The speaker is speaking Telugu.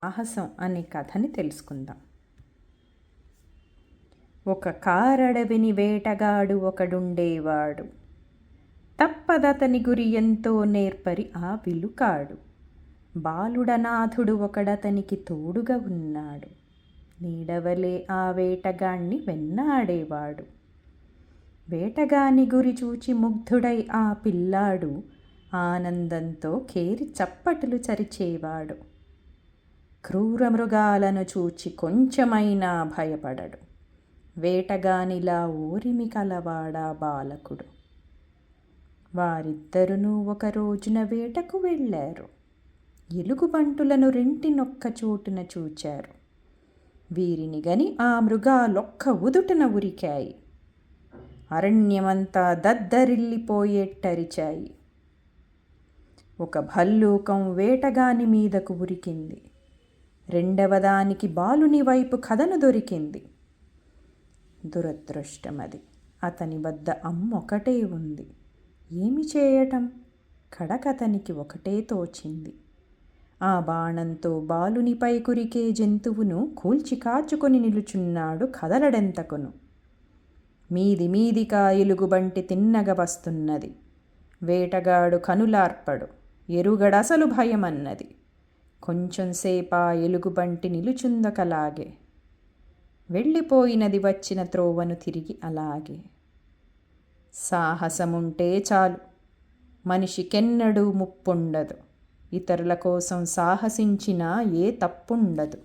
సాహసం అనే కథని తెలుసుకుందాం. ఒక కారడవిని వేటగాడు ఒకడుండేవాడు. తప్పదతని గురి ఎంతో నేర్పరి ఆ విలుకాడు. బాలుడనాథుడు ఒకడతనికి తోడుగా ఉన్నాడు. నీడవలే ఆ వేటగాణ్ణి వెన్నాడేవాడు. వేటగాని గురి చూచి ముగ్ధుడై ఆ పిల్లాడు ఆనందంతో కేరి చప్పట్లు చరిచేవాడు. క్రూర మృగాలను చూచి కొంచెమైనా భయపడడు. వేటగానిలా ఊరిమి కలవాడా బాలకుడు. వారిద్దరునూ ఒక రోజున వేటకు వెళ్ళారు. ఎలుగుబంటులను రెంటినొక్క చోటున చూచారు. వీరిని గని ఆ మృగాలొక్క ఉదుటున ఉరికాయి. అరణ్యమంతా దద్దరిల్లిపోయేట్టరిచాయి. ఒక భల్లూకం వేటగాని మీదకు ఉరికింది. రెండవదానికి బాలుని వైపు కథను దొరికింది. దురదృష్టమది. అతని వద్ద అమ్మొకటే ఉంది. ఏమి చేయటం? కడకతనికి ఒకటే తోచింది. ఆ బాణంతో బాలునిపై కురికే జంతువును కూల్చి కాచుకొని నిలుచున్నాడు కదలడెంతకును. మీదికా ఎలుగుబంటి తిన్నగ వస్తున్నది. వేటగాడు కనులార్పడు. ఎరుగడసలు భయమన్నది. కొంచెంసేపా ఎలుగుబంటి నిలుచుందకలాగే. వెళ్ళిపోయినది వచ్చిన త్రోవను తిరిగి అలాగే. సాహసముంటే చాలు, మనిషికెన్నడూ ముప్పుండదు. ఇతరుల కోసం సాహసించినా ఏ తప్పుండదు.